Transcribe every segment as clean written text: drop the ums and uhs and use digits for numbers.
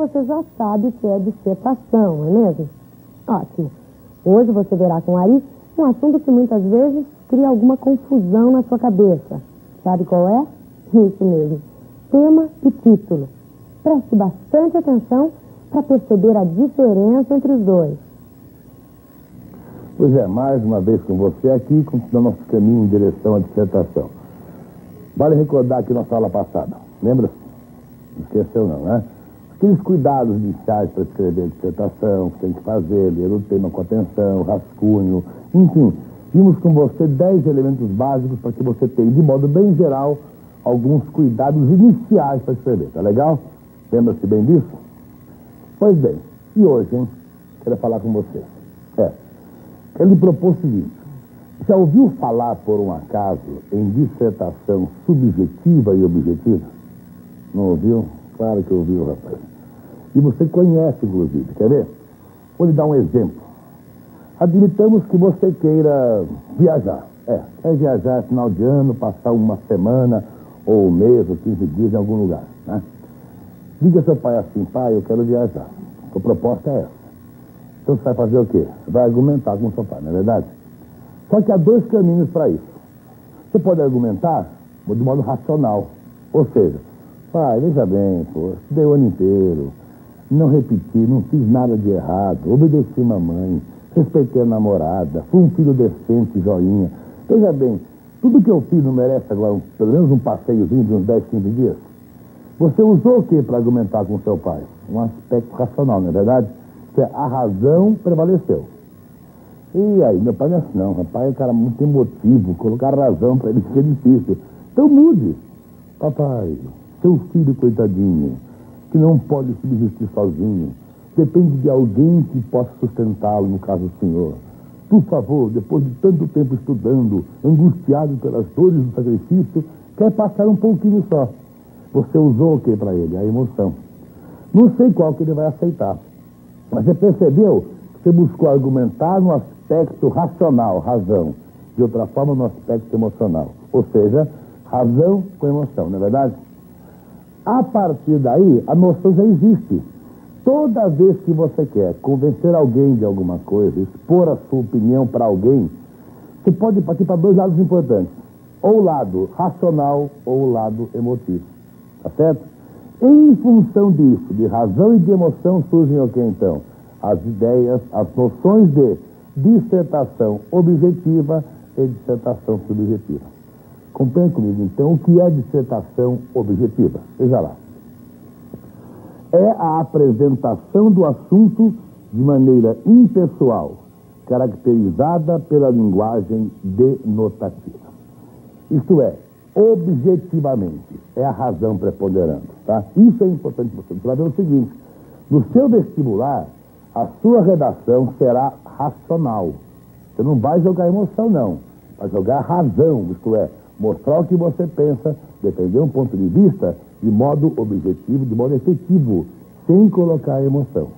você já sabe o que é dissertação, não é mesmo? Ótimo. Hoje você verá com Ari um assunto que muitas vezes cria alguma confusão na sua cabeça. Sabe qual é? Isso mesmo. Tema e título. Preste bastante atenção para perceber a diferença entre os dois. Pois é, mais uma vez com você aqui, continuando nosso caminho em direção à dissertação. Vale recordar aqui nossa aula passada. Lembra-se? Não esqueceu não, né? Aqueles cuidados iniciais para escrever a dissertação, que tem que fazer, ler o tema com atenção, rascunho, enfim. Vimos com você 10 elementos básicos para que você tenha, de modo bem geral, alguns cuidados iniciais para escrever, tá legal? Lembra-se bem disso? Pois bem, e hoje, hein? Quero falar com você. Quero lhe propor o seguinte. Já ouviu falar, por um acaso, em dissertação subjetiva e objetiva? Não ouviu? Claro que ouviu, rapaz. E você conhece, inclusive. Quer ver? Vou lhe dar um exemplo. Admitamos que você queira viajar. Quer viajar final de ano, passar uma semana, ou um mês, ou 15 dias em algum lugar, né? Diga ao seu pai assim: pai, eu quero viajar. A proposta é essa. Então você vai fazer o quê? Vai argumentar com o seu pai, não é verdade? Só que há 2 caminhos para isso. Você pode argumentar de modo racional. Ou seja, pai, veja bem, pô, estudei o ano inteiro, não repeti, não fiz nada de errado, obedeci mamãe, respeitei a namorada, fui um filho decente, joinha. Veja bem, tudo que eu fiz não merece agora pelo menos um passeiozinho de uns 10, 15 dias? Você usou o que para argumentar com seu pai? Um aspecto racional, não é verdade? A razão prevaleceu. E aí, meu pai não é assim, não. Rapaz, é um cara muito emotivo. Colocar razão para ele fica difícil. Então mude. Papai, seu filho coitadinho, que não pode subsistir sozinho, depende de alguém que possa sustentá-lo, no caso do senhor. Por favor, depois de tanto tempo estudando, angustiado pelas dores do sacrifício, quer passar um pouquinho só. Você usou o que para ele? A emoção. Não sei qual que ele vai aceitar. Mas você percebeu que você buscou argumentar no aspecto racional, razão. De outra forma, no aspecto emocional. Ou seja, razão com emoção, não é verdade? A partir daí, a noção já existe. Toda vez que você quer convencer alguém de alguma coisa, expor a sua opinião para alguém, você pode partir para 2 lados importantes. Ou o lado racional ou o lado emotivo. Tá certo? Em função disso, de razão e de emoção, surgem o que então? As ideias, as noções de dissertação objetiva e dissertação subjetiva. Compreende comigo, então, o que é dissertação objetiva? Veja lá. É a apresentação do assunto de maneira impessoal, caracterizada pela linguagem denotativa. Isto é, objetivamente, é a razão preponderando, tá? Isso é importante para você. Você vai ver o seguinte: no seu vestibular, a sua redação será racional. Você não vai jogar emoção, não. Vai jogar razão, isto é, mostrar o que você pensa, defender um ponto de vista de modo objetivo, de modo efetivo, sem colocar emoção.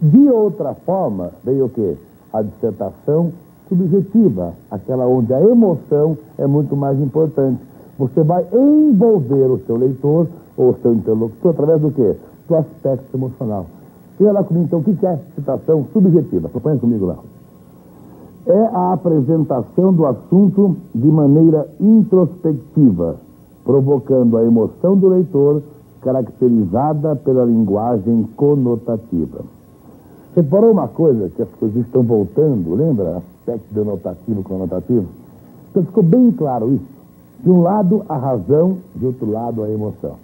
De outra forma, veio o quê? A dissertação subjetiva, aquela onde a emoção é muito mais importante. Você vai envolver o seu leitor ou o seu interlocutor através do quê? Do aspecto emocional. Veja lá comigo, então, o que é dissertação subjetiva? Acompanha comigo lá. É a apresentação do assunto de maneira introspectiva, provocando a emoção do leitor, caracterizada pela linguagem conotativa. Reparou uma coisa, que as coisas estão voltando, lembra? Aspecto denotativo, conotativo. Então ficou bem claro isso. De um lado a razão, de outro lado a emoção.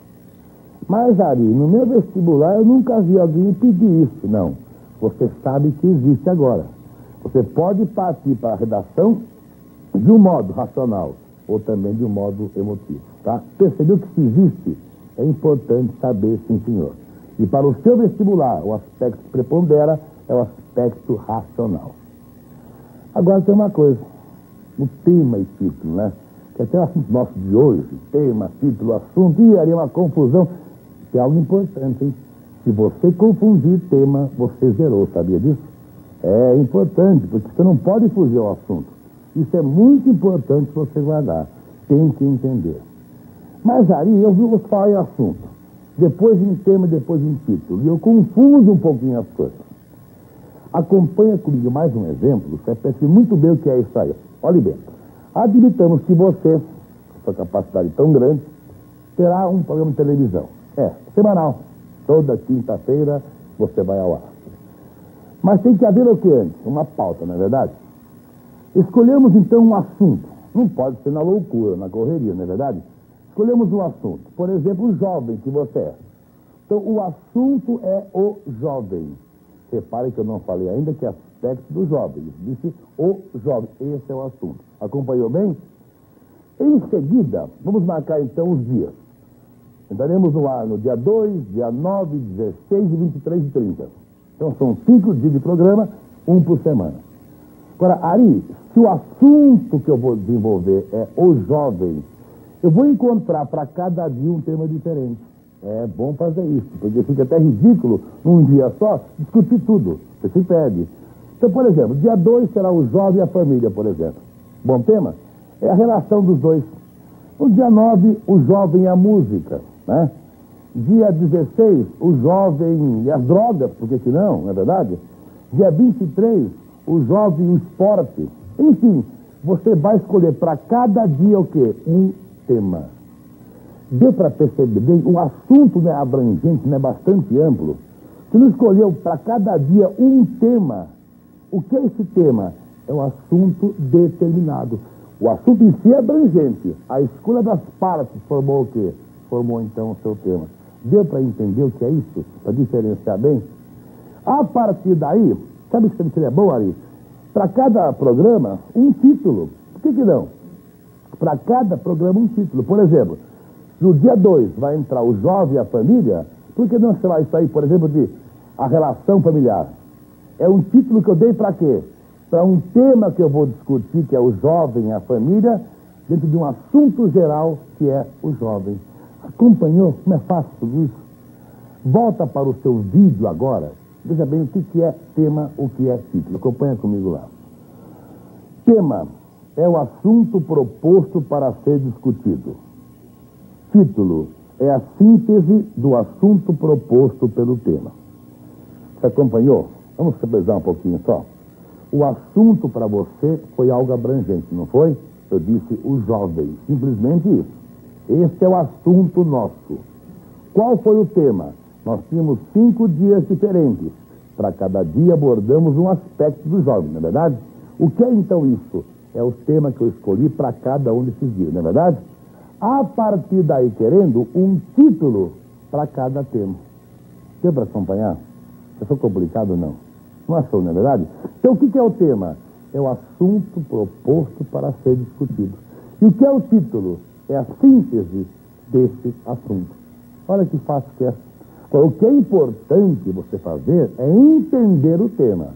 Mas, Ari, no meu vestibular eu nunca vi alguém pedir isso. Não. Você sabe que existe agora. Você pode partir para a redação de um modo racional ou também de um modo emotivo, tá? Percebeu que se existe? É importante saber, sim, senhor. E para o seu vestibular, o aspecto que prepondera é o aspecto racional. Agora tem uma coisa, o tema e título, né? Que até o assunto nosso de hoje, tema, título, assunto, e haria uma confusão. Tem algo importante, hein? Se você confundir tema, você zerou, sabia disso? É importante, porque você não pode fugir ao assunto. Isso é muito importante você guardar. Tem que entender. Mas, Ari, eu vi você falar em assunto. depois em tema, depois em título. E eu confundo um pouquinho as coisas. Acompanha comigo mais um exemplo, você percebe muito bem o que é isso aí. Olhe bem, admitamos que você, com sua capacidade tão grande, terá um programa de televisão. Semanal. Toda quinta-feira você vai ao ar. Mas tem que haver o que antes? Uma pauta, não é verdade? Escolhemos então um assunto. Não pode ser na loucura, na correria, não é verdade? Escolhemos um assunto. Por exemplo, o jovem que você é. Então, o assunto é o jovem. Repare que eu não falei ainda que aspecto do jovem. Eu disse o jovem. Esse é o assunto. Acompanhou bem? Em seguida, vamos marcar então os dias. Entraremos no ar no dia 2, dia 9, 16, 23 e 30. Então são 5 dias de programa, um por semana. Agora, Ari, se o assunto que eu vou desenvolver é o jovem, eu vou encontrar para cada dia um tema diferente. É bom fazer isso, porque fica até ridículo, num dia só, discutir tudo. Você se perde. Então, por exemplo, dia 2 será o jovem e a família, por exemplo. Bom tema? É a relação dos dois. No dia 9, o jovem e a música, né? Dia 16, o jovem e as drogas, porque que não é verdade? Dia 23, o jovem e o esporte. Enfim, você vai escolher para cada dia o quê? Um tema. Deu para perceber bem? O assunto não é abrangente, não é bastante amplo. Você não escolheu para cada dia um tema. O que é esse tema? É um assunto determinado. O assunto em si é abrangente. A escolha das partes formou o quê? Formou então o seu tema. Deu para entender o que é isso? Para diferenciar bem? A partir daí, sabe o que seria bom, Ari? Para cada programa, um título. Por que não? Para cada programa, um título. Por exemplo, no dia 2 vai entrar o jovem e a família, por que não chamar isso aí, por exemplo, de a relação familiar? É um título que eu dei para quê? Para um tema que eu vou discutir, que é o jovem e a família, dentro de um assunto geral, que é o jovem. Acompanhou? Como é fácil tudo isso? Volta para o seu vídeo agora. Veja bem o que é tema, o que é título. Acompanha comigo lá. Tema é o assunto proposto para ser discutido. Título é a síntese do assunto proposto pelo tema. Você acompanhou? Vamos revisar um pouquinho só. O assunto para você foi algo abrangente, não foi? Eu disse o jovem, simplesmente isso. Esse é o assunto nosso. Qual foi o tema? Nós tínhamos 5 dias diferentes. Para cada dia abordamos um aspecto do jovem, não é verdade? O que é então isso? É o tema que eu escolhi para cada um desses dias, não é verdade? A partir daí, querendo um título para cada tema. Deu para acompanhar? Achou complicado ou não? Não achou, não é verdade? Então, o que é o tema? É o assunto proposto para ser discutido. E o que é o título? É a síntese desse assunto. Olha que fácil que é. Agora, o que é importante você fazer é entender o tema,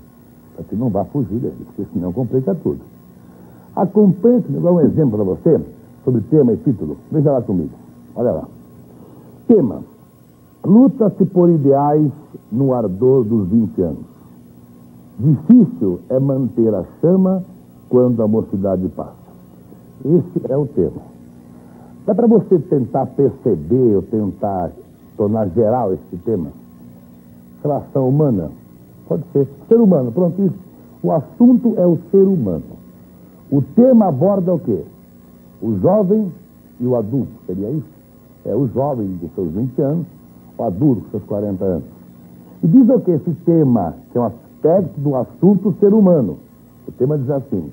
para que não vá fugir dele, porque senão complica tudo. Acompanhe, vou dar um exemplo para você sobre tema e título. Veja lá comigo. Olha lá. Tema: luta-se por ideais no ardor dos 20 anos. Difícil é manter a chama quando a mocidade passa. Esse é o tema. Dá para você tentar perceber ou tentar tornar geral esse tema? Relação humana? Pode ser. Ser humano, pronto, isso. O assunto é o ser humano. O tema aborda o quê? O jovem e o adulto, seria isso? É o jovem de seus 20 anos, o adulto com seus 40 anos. E diz o que esse tema, que é um aspecto do assunto ser humano. O tema diz assim: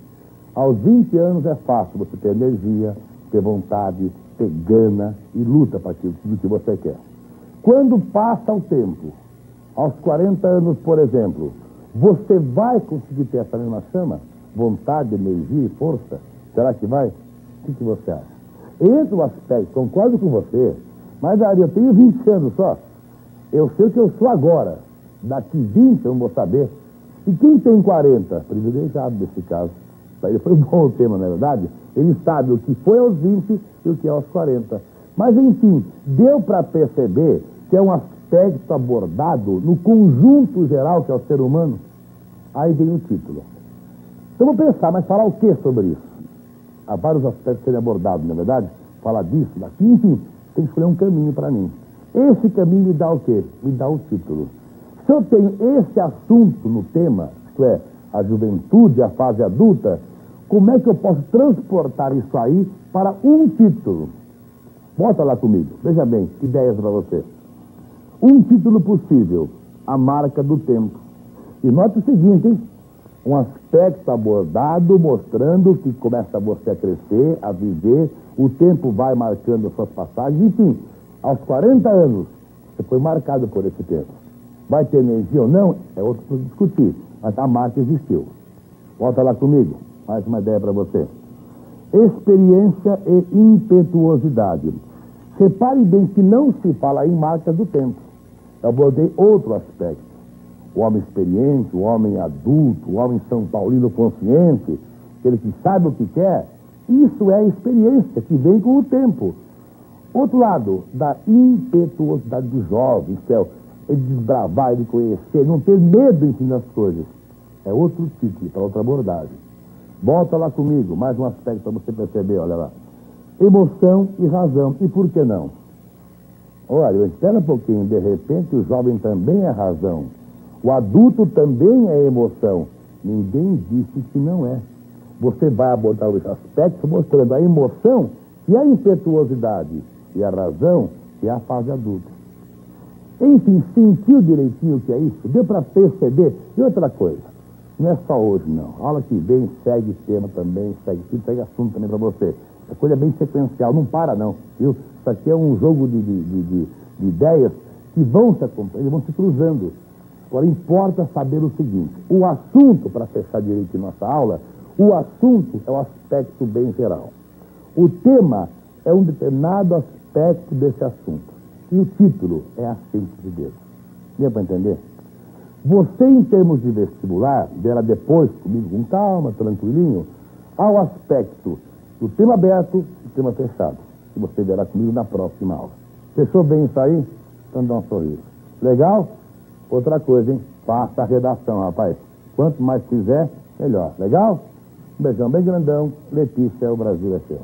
aos 20 anos é fácil você ter energia, ter vontade, ter gana e luta para aquilo, tudo que você quer. Quando passa o tempo, aos 40 anos, por exemplo, você vai conseguir ter essa mesma chama? Vontade, energia e força? Será que vai? O que você acha? Esse é o aspecto, concordo com você, mas Ari, eu tenho 20 anos só. Eu sei o que eu sou agora. Daqui 20 eu não vou saber. E quem tem 40? Privilegiado nesse caso. Para ele foi bom o tema, não é verdade? Ele sabe o que foi aos 20 e o que é aos 40. Mas, enfim, deu para perceber que é um aspecto abordado no conjunto geral que é o ser humano? Aí vem o título. Então, vou pensar, mas falar o que sobre isso? Há vários aspectos a serem abordados, não é verdade? Falar disso, daqui, enfim, tem que escolher um caminho para mim. Esse caminho me dá o quê? Me dá o título. Se eu tenho esse assunto no tema, isto é, a juventude, a fase adulta, como é que eu posso transportar isso aí para um título? Bota lá comigo. Veja bem, que ideias para você. Um título possível, a marca do tempo. E note o seguinte, hein? Um aspecto abordado mostrando que começa você a crescer, a viver, o tempo vai marcando as suas passagens, enfim, aos 40 anos, você foi marcado por esse tempo. Vai ter energia ou não? É outro para discutir, mas a marca existiu. Volta lá comigo, mais uma ideia para você. Experiência e impetuosidade. Repare bem que não se fala em marcas do tempo. Eu abordei outro aspecto. O homem experiente, o homem adulto, o homem São Paulino consciente, aquele que sabe o que quer, isso é a experiência que vem com o tempo. Outro lado, da impetuosidade do jovem, que é ele desbravar, ele conhecer, não ter medo em ensinar as coisas. É outro título, para outra abordagem. Volta lá comigo, mais um aspecto para você perceber, olha lá. Emoção e razão. E por que não? Olha, espera um pouquinho, de repente o jovem também é razão. O adulto também é emoção. Ninguém disse que não é. Você vai abordar os aspectos mostrando a emoção e a impetuosidade, e a razão e a fase adulta. Enfim, sentiu direitinho o que é isso? Deu para perceber? E outra coisa, não é só hoje não. A aula que vem segue tema também, segue assunto também para você. É coisa bem sequencial, não para não, viu? Isso aqui é um jogo de ideias que vão se acompanhando, vão se cruzando. Agora, importa saber o seguinte, o assunto, para fechar direito em nossa aula, o assunto é o aspecto bem geral. O tema é um determinado aspecto desse assunto. E o título é a síntese de Deus. Deu para entender? Você, em termos de vestibular, verá depois, comigo com calma, tranquilinho, ao aspecto do tema aberto e tema fechado, que você verá comigo na próxima aula. Fechou bem isso aí? Então dá um sorriso. Legal? Outra coisa, hein? Faça a redação, rapaz. Quanto mais fizer, melhor. Legal? Um beijão bem grandão. Letícia, o Brasil é seu.